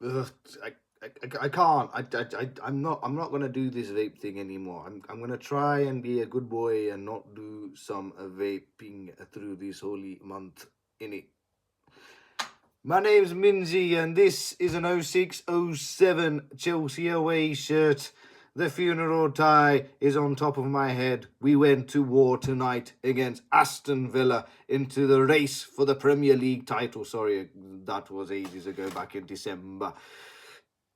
Ugh, I can't. I'm not gonna do this vape thing anymore. I'm gonna try and be a good boy and not do some vaping through this holy month in it. My name's Minzy, and this is an 0607 Chelsea away shirt. The funeral tie is on top of my head. We went to war tonight against Aston Villa into the race for the Premier League title. Sorry, that was ages ago, back in December.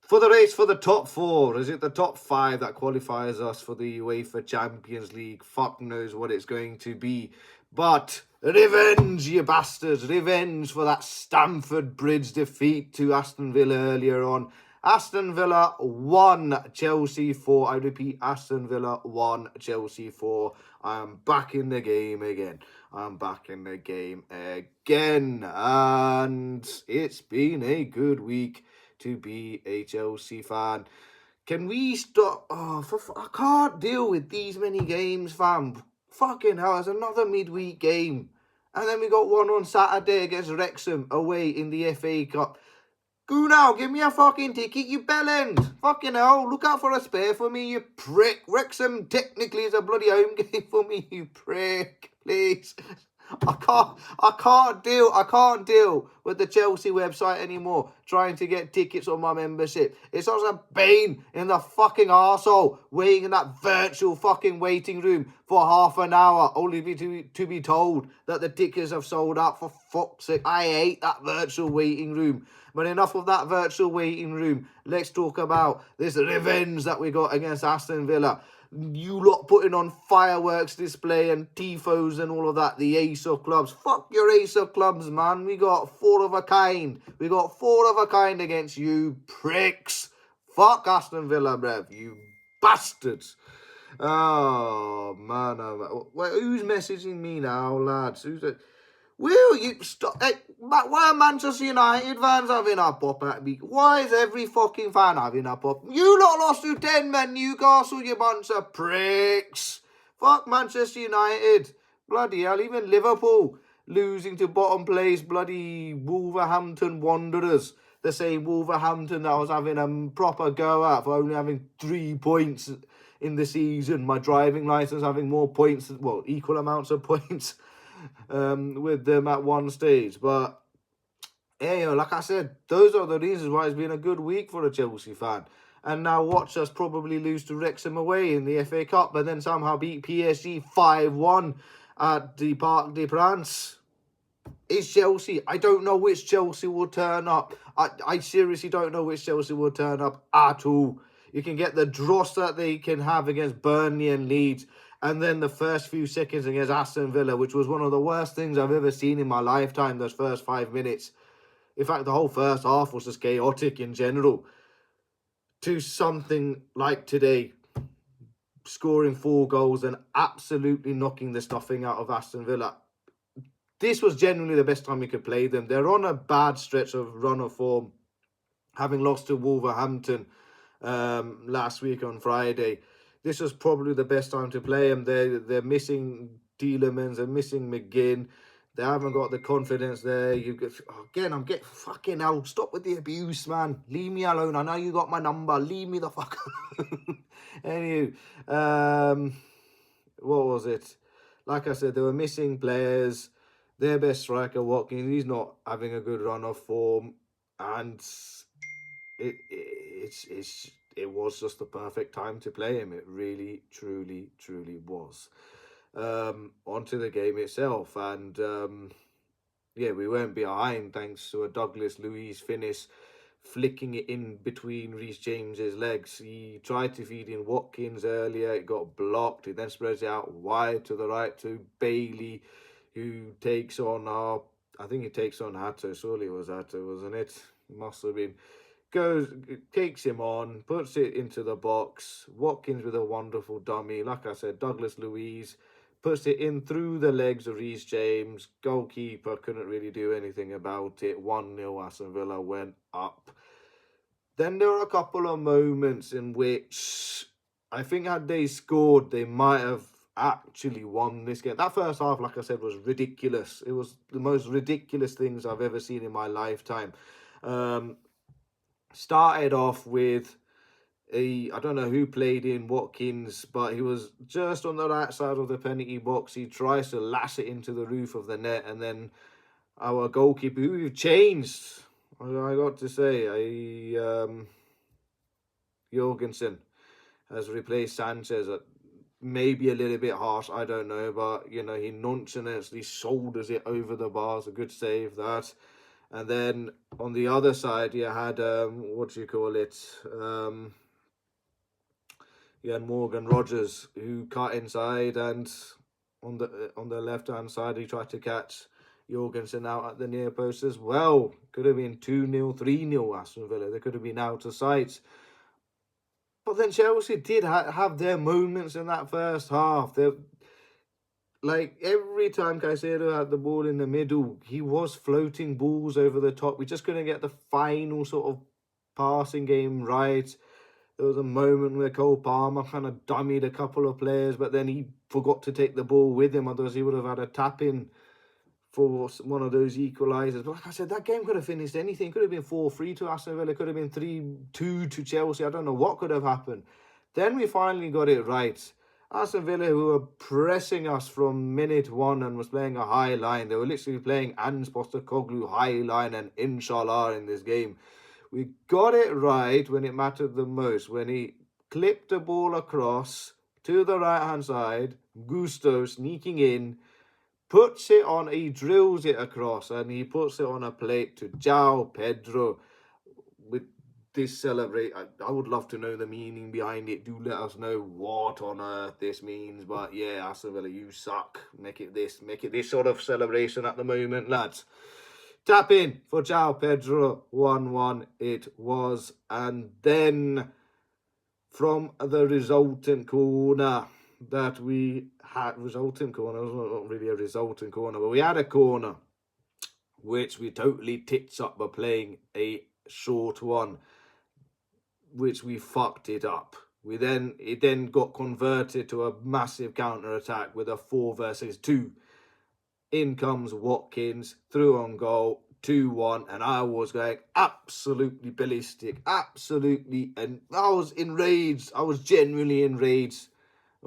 For the race for the top four, is it the top five that qualifies us for the UEFA Champions League? Fuck knows what it's going to be. But revenge, you bastards, revenge for that Stamford Bridge defeat to Aston Villa earlier on. Aston Villa 1, Chelsea 4. I repeat, Aston Villa 1, Chelsea 4. I am back in the game again. I'm back in the game again. And it's been a good week to be a Chelsea fan. Can we stop? I can't deal with these many games, fam. Fucking hell, it's another midweek game. And then we got one on Saturday against Wrexham away in the FA Cup. Go now, give me a fucking ticket, you bellend. Fucking hell, look out for a spare for me, you prick. Wrexham technically is a bloody home game for me, you prick. Please. I can't deal with the Chelsea website anymore trying to get tickets on my membership. It's such a pain in the fucking arsehole waiting in that virtual fucking waiting room for half an hour only to be told that the tickets have sold out. For fuck's sake, I hate that virtual waiting room. But enough of that virtual waiting room. Let's talk about this revenge that we got against Aston Villa. You lot putting on fireworks display and tifos and all of that. The ace of clubs. Fuck your ace of clubs, man. We got four of a kind. We got four of a kind against you pricks. Fuck Aston Villa, bruv. You bastards. Oh, man. Wait, who's messaging me now, lads? Who's it? Will you stop? Hey, why are Manchester United fans having a pop at me? Why is every fucking fan having a pop? You lot lost to 10 men, Newcastle, you bunch of pricks. Fuck Manchester United. Bloody hell, even Liverpool losing to bottom place, bloody Wolverhampton Wanderers. The same Wolverhampton that I was having a proper go at for only having 3 points in the season. My driving license having more points, well, equal amounts of points with them at one stage. But hey, like I said, those are the reasons why it's been a good week for a Chelsea fan. And now watch us probably lose to Wrexham away in the FA Cup, but then somehow beat PSG 5-1 at the Parc des Princes. It's Chelsea. I don't know which Chelsea will turn up. I seriously don't know which Chelsea will turn up at all. You can get the dross that they can have against Burnley and Leeds, and then the first few seconds against Aston Villa, which was one of the worst things I've ever seen in my lifetime, those first 5 minutes. In fact, the whole first half was just chaotic in general. To something like today, scoring 4 goals and absolutely knocking the stuffing out of Aston Villa. This was genuinely the best time we could play them. They're on a bad stretch of run of form, having lost to Wolverhampton last week on Friday. This was probably the best time to play them. They're missing Tielemans, they're missing McGinn. They haven't got the confidence there. Again, I'm getting fucking hell. Stop with the abuse, man. Leave me alone. I know you got my number. Leave me the fuck alone. Anyway, what was it? Like I said, they were missing players. Their best striker, Watkins, he's not having a good run of form, and it was just the perfect time to play him. It really, truly, truly was. Onto the game itself, and yeah, we weren't behind thanks to a Douglas Luiz finish, flicking it in between Reece James's legs. He tried to feed in Watkins earlier, it got blocked. He then spreads it out wide to the right to Bailey, who takes on I think he takes on Hato. Surely it was Hato, wasn't it? Must have been. Takes him on, puts it into the box. Watkins with a wonderful dummy. Like I said, Douglas Luiz puts it in through the legs of Reece James. Goalkeeper couldn't really do anything about it. 1-0 Aston Villa went up. Then there were a couple of moments in which I think had they scored, they might have actually won this game. That first half, like I said, was ridiculous. It was the most ridiculous things I've ever seen in my lifetime. Started off with I don't know who played in Watkins, but he was just on the right side of the penalty box. He tries to lash it into the roof of the net, and then our goalkeeper, who we've changed, I got to say, Jorgensen has replaced Sanchez. Maybe a little bit harsh, I don't know, but you know, he nonchalantly shoulders it over the bars. A good save that. And then on the other side, you had what do you call it? You had Morgan Rogers who cut inside, and on the left hand side, he tried to catch Jorgensen out at the near post as well. Could have been 2-0, 3-0 Aston Villa. They could have been out of sight. But then Chelsea did have their moments in that first half. They, like every time Caicedo had the ball in the middle, he was floating balls over the top. We just couldn't get the final sort of passing game right. There was a moment where Cole Palmer kind of dummied a couple of players, but then he forgot to take the ball with him. Otherwise, he would have had a tap in for one of those equalisers. But like I said, that game could have finished anything. It could have been 4-3 to Aston Villa. It could have been 3-2 to Chelsea. I don't know what could have happened. Then we finally got it right. Aston Villa, who were pressing us from minute one and was playing a high line. They were literally playing Ange Postecoglou high line and inshallah in this game. We got it right when it mattered the most. When he clipped the ball across to the right-hand side, Gusto sneaking in, puts it on, he drills it across, and he puts it on a plate to João Pedro. With this celebrate, I would love to know the meaning behind it. Do let us know what on earth this means. But yeah, Aston Villa, you suck. Make it this sort of celebration at the moment, lads. Tap in for João Pedro, 1-1 it was. And then from the resultant corner that we had, resultant corner, it was not really a resultant corner, but we had a corner which we totally ticked up by playing a short one, which we fucked it up. It then got converted to a massive counter attack with a 4 versus 2. In comes Watkins, through on goal, 2-1, and I was going absolutely ballistic, absolutely, and I was enraged. I was genuinely enraged.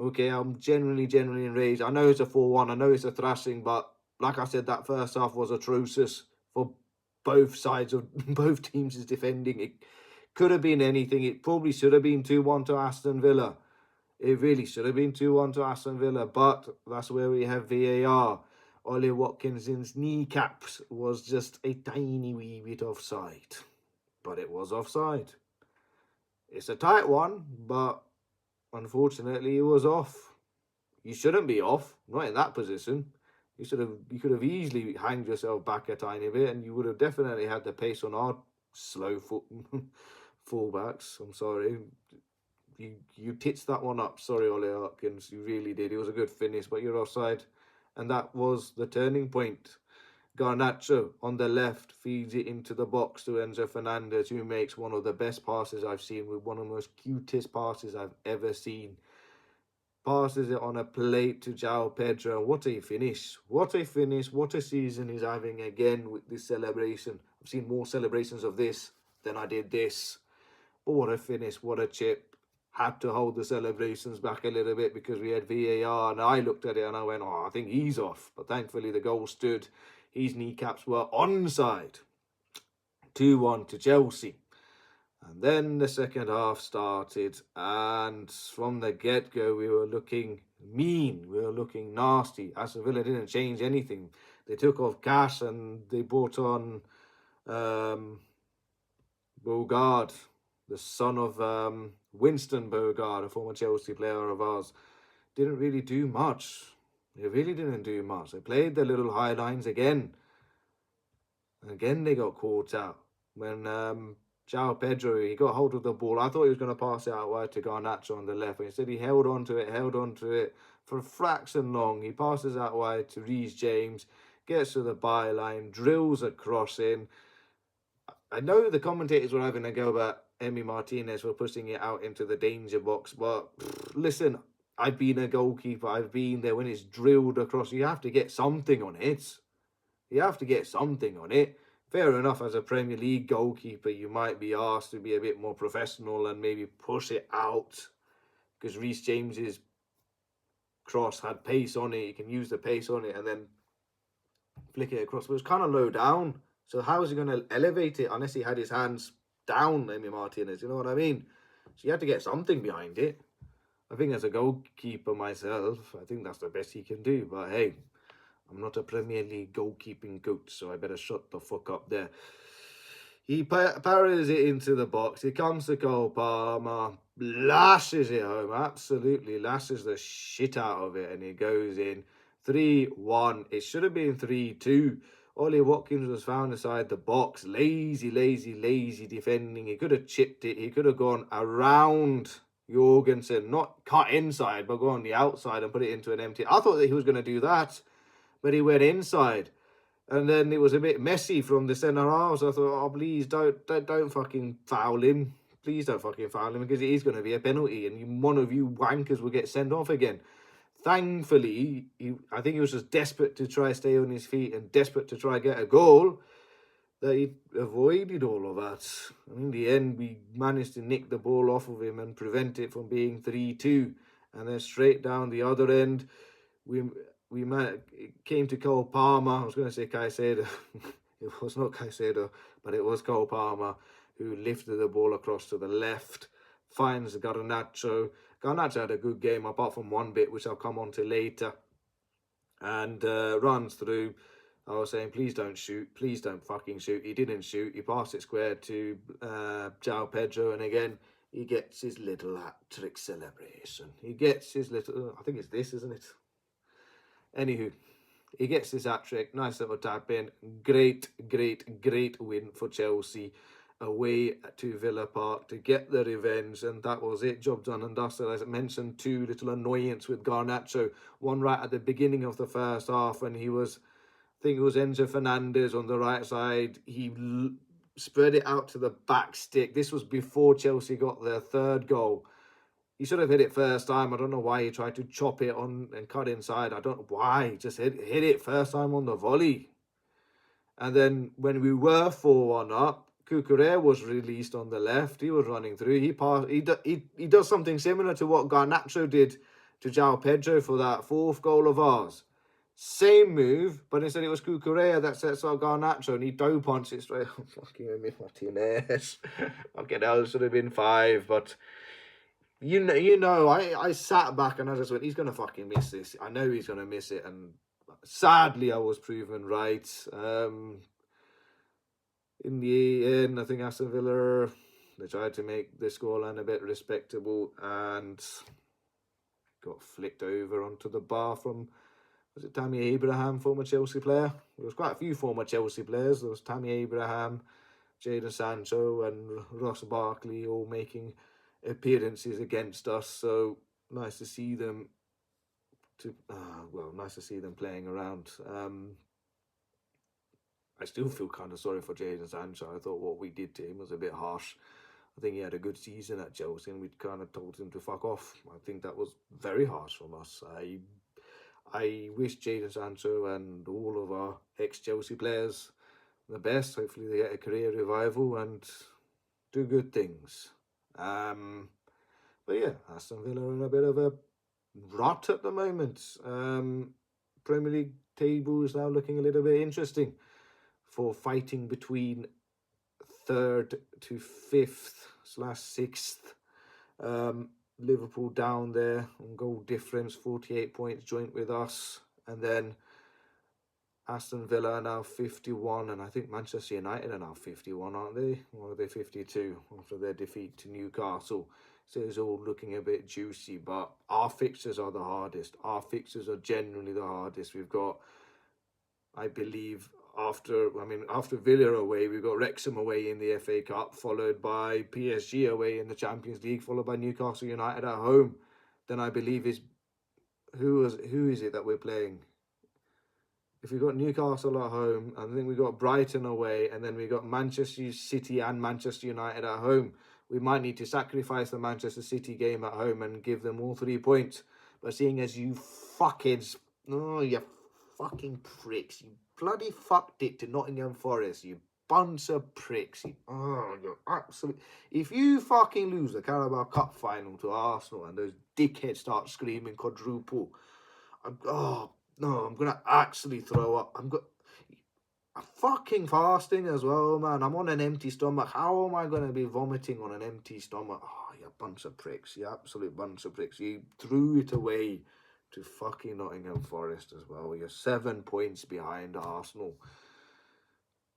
Okay, I'm genuinely enraged. I know it's a 4-1, I know it's a thrashing, but like I said, that first half was atrocious for both sides of both teams' defending. It could have been anything. It probably should have been 2-1 to Aston Villa. It really should have been 2-1 to Aston Villa, but that's where we have VAR. Ollie Watkinson's kneecaps was just a tiny wee bit offside. But it was offside. It's a tight one, but unfortunately it was off. You shouldn't be off, not in that position. You could have easily hanged yourself back a tiny bit, and you would have definitely had the pace on our slow foot fullbacks. I'm sorry. You tits that one up. Sorry, Ollie Watkins. You really did. It was a good finish, but you're offside. And that was the turning point. Garnacho on the left feeds it into the box to Enzo Fernandez, who makes one of the best passes I've seen, with one of the most cutest passes I've ever seen. Passes it on a plate to João Pedro. What a finish. What a finish. What a season he's having again with this celebration. I've seen more celebrations of this than I did this. But what a finish. What a chip. Had to hold the celebrations back a little bit because we had VAR, and I looked at it and I went, I think he's off. But thankfully the goal stood. His kneecaps were onside. 2-1 to Chelsea. And then the second half started, and from the get-go we were looking mean. We were looking nasty. Aston Villa didn't change anything. They took off Cash and they brought on Bogard, the son of Winston Bogard, a former Chelsea player of ours. Didn't really do much. They really didn't do much. They played the little high lines again. And again they got caught out. When João Pedro, he got hold of the ball. I thought he was going to pass it out wide to Garnacho on the left, but instead he held on to it for a fraction long. He passes out wide to Reece James, gets to the byline, drills a cross in. I know the commentators were having a go about Emi Martinez for pushing it out into the danger box, but listen, I've been a goalkeeper. I've been there when it's drilled across. You have to get something on it. You have to get something on it. fair enough, as a Premier League goalkeeper, you might be asked to be a bit more professional and maybe push it out, because Reece James's cross had pace on it. You can use the pace on it and then flick it across. But it was kind of low down. So how is he going to elevate it unless he had his hands down, Emi Martinez? You know what I mean? So you had to get something behind it. I think as a goalkeeper myself, I think that's the best he can do. But hey, I'm not a Premier League goalkeeping coach, so I better shut the fuck up there. He parries it into the box. He comes to Cole Palmer, lashes it home, absolutely lashes the shit out of it, and he goes in 3-1. It should have been 3-2. Ollie Watkins was found inside the box. Lazy defending. He could have chipped it. He could have gone around Jorgensen, not cut inside, but go on the outside and put it into an empty. I thought that he was going to do that, but he went inside. And then it was a bit messy from the centre half. So I thought, oh, please don't fucking foul him. Please don't fucking foul him, because it is going to be a penalty, and one of you wankers will get sent off again. Thankfully, I think he was just desperate to try stay on his feet and desperate to try get a goal, that he avoided all of that. And in the end, we managed to nick the ball off of him and prevent it from being 3-2. And then straight down the other end, it came to Cole Palmer. I was going to say Caicedo. It was not Caicedo, but it was Cole Palmer who lifted the ball across to the left, finds Garnacho. Garnacho had a good game, apart from one bit, which I'll come on to later, and runs through. I was saying, please don't shoot. Please don't fucking shoot. He didn't shoot. He passed it square to João Pedro, and again, he gets his little hat-trick celebration. He gets his little... I think it's this, isn't it? Anywho, he gets his hat-trick. Nice little tap in. Great win for Chelsea away to Villa Park to get the revenge, and that was it. Job done and dusted. As I mentioned, two little annoyance with Garnacho. One right at the beginning of the first half when he was... I think it was Enzo Fernandez on the right side. He spread it out to the back stick. This was before Chelsea got their third goal. He should have hit it first time. I don't know why he tried to chop it on and cut inside. I don't know why. He just hit it first time on the volley. And then when we were 4-1 up, Cucurella was released on the left. He was running through. He does something similar to what Garnacho did to João Pedro for that fourth goal of ours. Same move, but instead it was Cucurella that sets up Garnacho, and he dough punched it straight. Fucking Martinez. Okay, that should have been 5, but... You know, I sat back and I just went, he's going to fucking miss this. I know he's going to miss it. And sadly, I was proven right. In the end, I think Aston Villa, they tried to make the scoreline a bit respectable and got flicked over onto the bar from, was it Tammy Abraham, former Chelsea player? There was quite a few former Chelsea players. There was Tammy Abraham, Jadon Sancho and Ross Barkley all making appearances against us, so nice to see them nice to see them playing around. I still feel kind of sorry for Jadon Sancho. I thought what we did to him was a bit harsh. I think he had a good season at Chelsea and we'd kind of told him to fuck off. I think that was very harsh from us. I wish Jadon Sancho and all of our ex-Chelsea players the best. Hopefully they get a career revival and do good things. But yeah, Aston Villa are in a bit of a rot at the moment. Premier League table is now looking a little bit interesting for fighting between 3rd to 5th/6th. Liverpool down there on goal difference, 48 points joint with us, and then Aston Villa are now 51, and I think Manchester United are now 51, aren't they? Or are they 52 after their defeat to Newcastle? So it's all looking a bit juicy, but our fixtures are the hardest. Our fixtures are genuinely the hardest. We've got, I believe, after Villa away, we've got Wrexham away in the FA Cup, followed by PSG away in the Champions League, followed by Newcastle United at home. Then I believe who is it that we're playing? If we got Newcastle at home, and then we got Brighton away, and then we got Manchester City and Manchester United at home, we might need to sacrifice the Manchester City game at home and give them all 3 points. But seeing as you fuckheads, you fucking pricks, you bloody fucked it to Nottingham Forest, you bunch of pricks. Oh, you're absolute. If you fucking lose the Carabao Cup final to Arsenal and those dickheads start screaming quadruple, oh no, I'm gonna actually throw up. I'm fucking fasting as well, man. I'm on an empty stomach. How am I gonna be vomiting on an empty stomach? Oh, you bunch of pricks. You absolute bunch of pricks. You threw it away to fucking Nottingham Forest as well. You're 7 points behind Arsenal.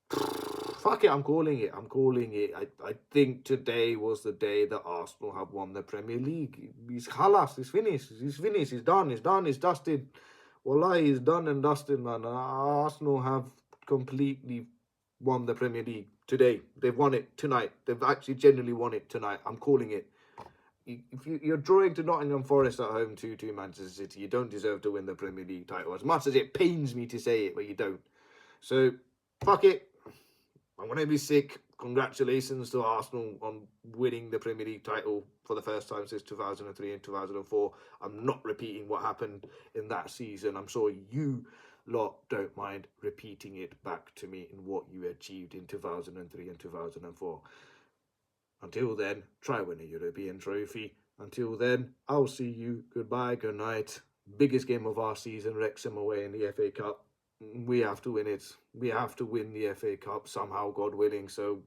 Fuck it, I'm calling it. I'm calling it. I think today was the day that Arsenal have won the Premier League. He's halas. He's finished. He's finished. He's done. He's done. He's dusted. Wallah, he's done and dusted, man. Arsenal have completely won the Premier League today. They've won it tonight. They've actually genuinely won it tonight. I'm calling it. If you're drawing to Nottingham Forest at home 2-2 Manchester City, you don't deserve to win the Premier League title. As much as it pains me to say it, but you don't. So, fuck it. I'm going to be sick. Congratulations to Arsenal on winning the Premier League title for the first time since 2003 and 2004. I'm not repeating what happened in that season. I'm sure you lot don't mind repeating it back to me in what you achieved in 2003 and 2004. Until then, try win a European trophy. Until then, I'll see you. Goodbye, good night. Biggest game of our season, Wrexham away in the FA Cup. We have to win it. We have to win the FA Cup somehow, God willing. So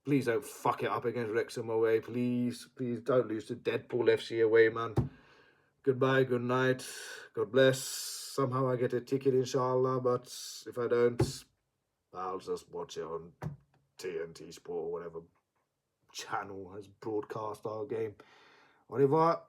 please don't fuck it up against Wrexham away. Please don't lose to Deadpool FC away, man. Goodbye, good night. God bless. Somehow I get a ticket, inshallah. But if I don't, I'll just watch it on TNT Sport or whatever channel has broadcast our game. Au revoir.